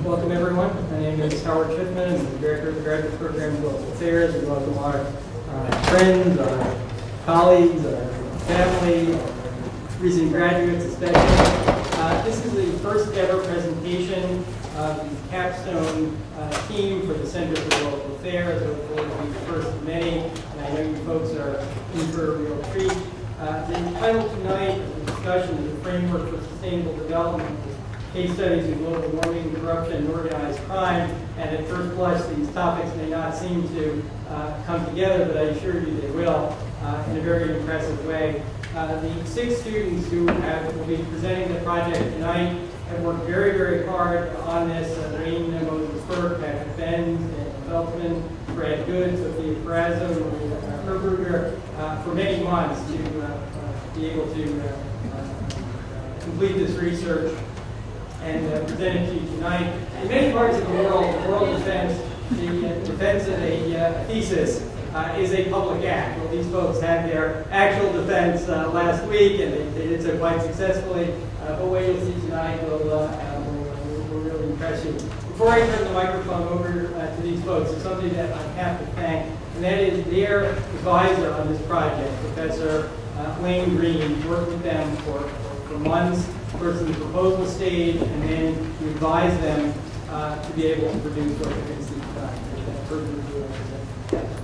Welcome everyone. My name is Howard Schiffman. I'm the Director of the Graduate Program of Global Affairs. We welcome our friends, our colleagues, our family, our recent graduates especially. This is the first ever presentation of the capstone team for the Center for Global Affairs. It will be the first of many, and I know you folks are in for a real treat. The title tonight of the discussion is the framework for sustainable development, case studies in global warming, corruption, and organized crime. And at first blush, these topics may not seem to come together, but I assure you they will in a very impressive way. The 6 students who will be presenting the project tonight have worked very, very hard on this. Wayne Moses Burke, Benz, Daniel Feltsman, Brad Good, Sophia Perazzo, Herberger, for many months to be able to complete this research and present it to you tonight. In many parts of the world defense, the defense of a thesis is a public act. Well, these folks had their actual defense last week, and they did so quite successfully. But what you'll see tonight will really impress you. Before I turn the microphone over to these folks, there's somebody that I have to thank, and that is their advisor on this project, Professor Wayne Green. Worked with them for months, first in the proposal stage, and then to advise them to be able to produce what they're going to see tonight. Thank you.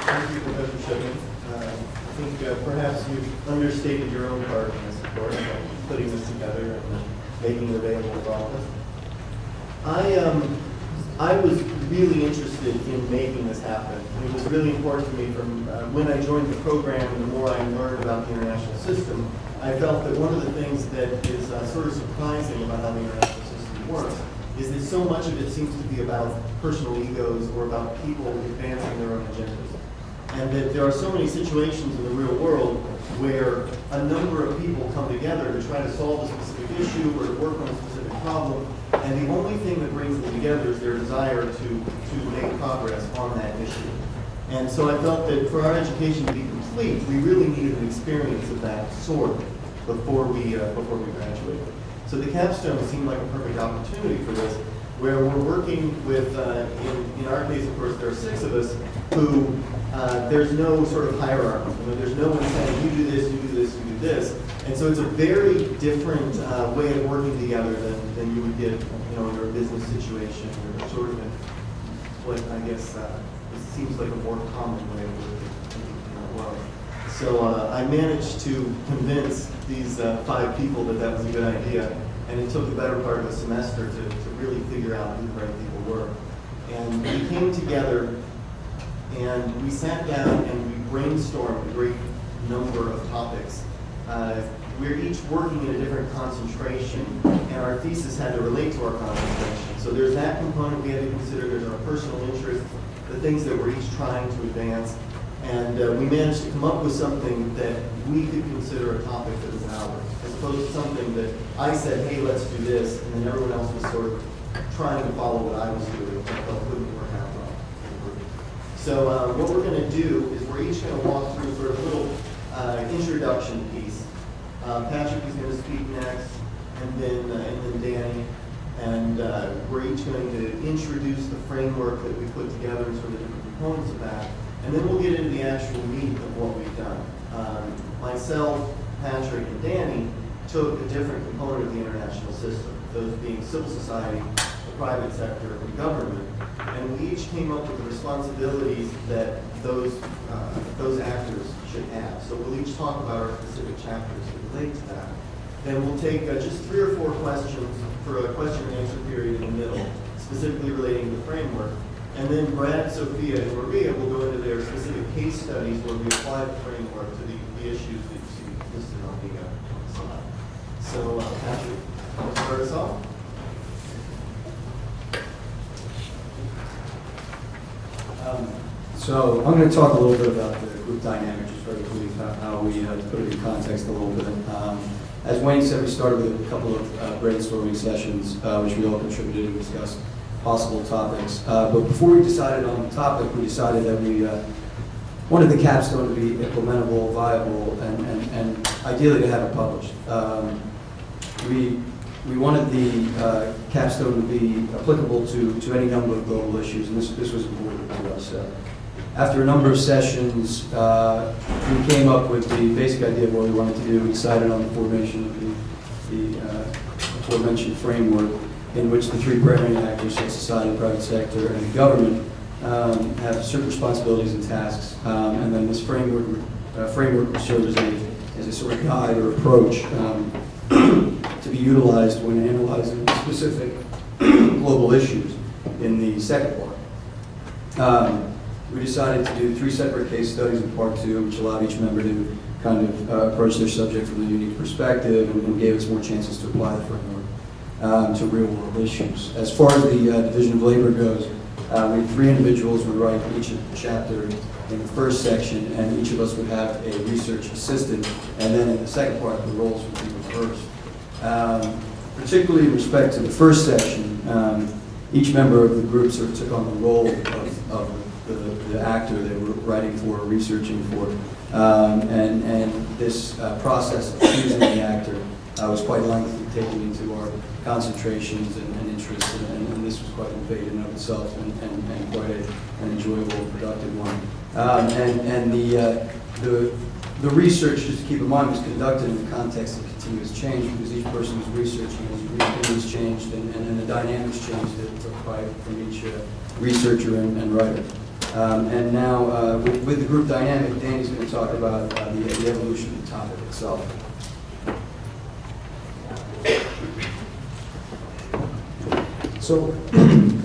Thank you, Professor Schiffman. I think perhaps you've understated your own part in this, of course, putting this together and making it available for all of us. I was really interested in making this happen. It was really important to me from when I joined the program, and the more I learned about the international system, I felt that one of the things that is sort of surprising about how the international system works is that so much of it seems to be about personal egos or about people advancing their own agendas. And that there are so many situations in the real world where a number of people come together to try to solve a specific issue or to work on a specific problem, and the only thing that brings them together is their desire to make progress on that issue. And so I felt that for our education to be complete, we really needed an experience of that sort before we graduated. So the capstone seemed like a perfect opportunity for this, where we're working with, in our case, of course, there are 6 of us who there's no sort of hierarchy. There's no one saying, you do this, you do this, you do this. And so it's a very different way of working together than you would get, in a business situation or sort of what I guess it seems like a more common way of working in the world. So I managed to convince these 5 people that was a good idea, and it took the better part of a semester to really figure out who the right people were. And we came together and we sat down and we brainstormed a great number of topics. We're each working in a different concentration, and our thesis had to relate to our concentration. So there's that component we had to consider. There's our personal interests, the things that we're each trying to advance. And we managed to come up with something that we could consider a topic that was ours, as opposed to something that I said, hey, let's do this, and then everyone else was sort of trying to follow what I was doing, which I felt wouldn't work out well. So what we're going to do is we're each going to walk through sort of a little introduction piece. Patrick is going to speak next, and then Danny, and we're each going to introduce the framework that we put together and sort of different components of that, and then we'll get into the actual meat of what we've done. Myself, Patrick, and Danny took a different component of the international system, those being civil society, the private sector, and government, and we each came up with the responsibilities that those actors should have. So we'll each talk about our specific chapters that relate to that. Then we'll take just 3 or 4 questions for a question and answer period in the middle, specifically relating to the framework. And then Brad, Sophia, and Maria will go into their specific case studies where we apply the framework to the issues that you see listed on the slide. So Patrick, want to start us off? So I'm going to talk a little bit about the group dynamic, just very quickly, how we put it in context a little bit. As Wayne said, we started with a couple of brainstorming sessions, which we all contributed to discuss possible topics. But before we decided on the topic, we decided that we wanted the capstone to be implementable, viable, and ideally to have it published. We wanted the capstone to be applicable to any number of global issues, and this was important to us. After a number of sessions, we came up with the basic idea of what we wanted to do. We decided on the formation of the aforementioned framework in which the three primary actors, so society, private sector, and the government, have certain responsibilities and tasks. And then this framework will serve as a sort of guide or approach to be utilized when analyzing specific global issues in the second part. We decided to do 3 separate case studies in part 2, which allowed each member to kind of approach their subject from a unique perspective and gave us more chances to apply the framework to real world issues. As far as the division of labor goes, we had 3 individuals would write each chapter in the first section, and each of us would have a research assistant, and then in the second part, the roles would be reversed. Particularly in respect to the first section, each member of the group sort of took on the role of the actor they were writing for or researching for. And this process of choosing the actor was quite lengthy, taking into our concentrations and interests, and this was quite an debate in and of itself, and quite an enjoyable, productive one. And the research, just to keep in mind, was conducted in the context of continuous change, because each person was researching as opinions changed and the dynamics changed from each researcher and writer. And now, with the group dynamic, Danny's going to talk about the evolution of the topic itself. So,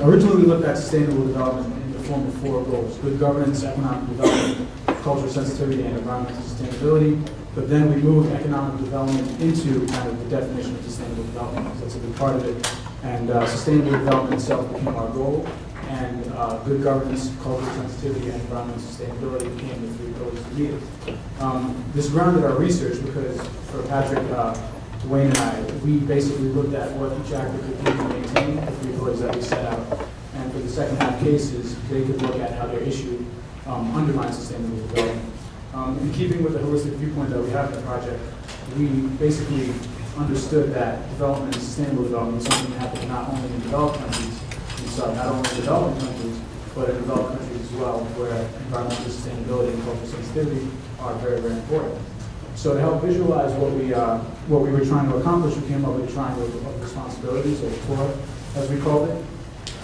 originally we looked at sustainable development in the form of 4 goals: good governance, economic development, cultural sensitivity, and environmental sustainability. But then we moved economic development into kind of the definition of sustainable development, because that's a big part of it. And sustainable development itself became our goal, and good governance, cultural sensitivity, and environmental sustainability became the 3 pillars we needed. This grounded our research because for Patrick, Wayne, and I, we basically looked at what each actor could do to maintain the 3 pillars that we set out. And for the second half cases, they could look at how their issue undermines sustainable development. In keeping with the holistic viewpoint that we have in the project, we basically understood that development and sustainable development was something that happened not only in developed countries, not only in developing countries, but in developed countries as well, where environmental sustainability and cultural sensitivity are very, very important. So to help visualize what we were trying to accomplish, we came up with a triangle of responsibilities, or TOR, as we called it.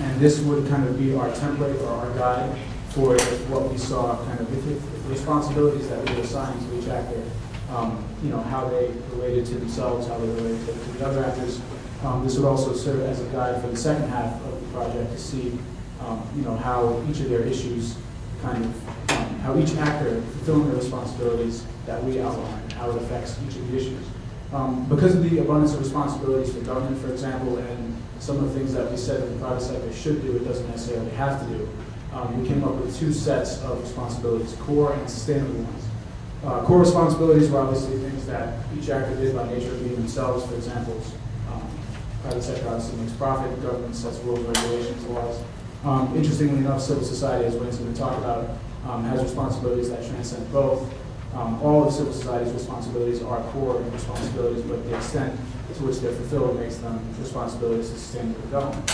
And this would kind of be our template or our guide for what we saw, kind of the responsibilities that we were assigning to each actor, how they related to themselves, how they related to the other actors. This would also serve as a guide for the second half of the project to see, how each of their issues how each actor fulfilling their responsibilities that we outlined, how it affects each of the issues. Because of the abundance of responsibilities for government, for example, and some of the things that we said that the private sector should do, it doesn't necessarily have to do, we came up with 2 sets of responsibilities, core and sustainable ones. Core responsibilities were obviously things that each actor did by nature of being themselves. For example, private sector obviously makes profit, government sets rules, regulations, laws. Interestingly enough, civil society, as Wayne's going to talk about, has responsibilities that transcend both. All of civil society's responsibilities are core responsibilities, but the extent to which they're fulfilled makes them responsibilities to sustainable development.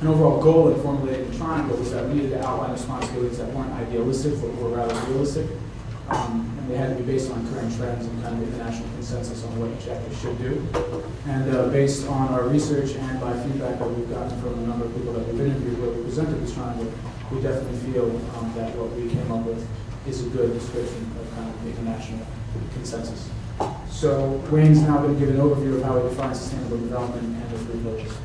An overall goal in formulating the triangle was that we needed to outline responsibilities that weren't idealistic, but were rather realistic. And they had to be based on current trends and kind of international consensus on what each actor should do. And based on our research and by feedback that we've gotten from a number of people that we've interviewed where we presented this triangle, we definitely feel that what we came up with is a good description of kind of the international consensus. So Wayne's now going to give an overview of how we define sustainable development and the 3 pillars.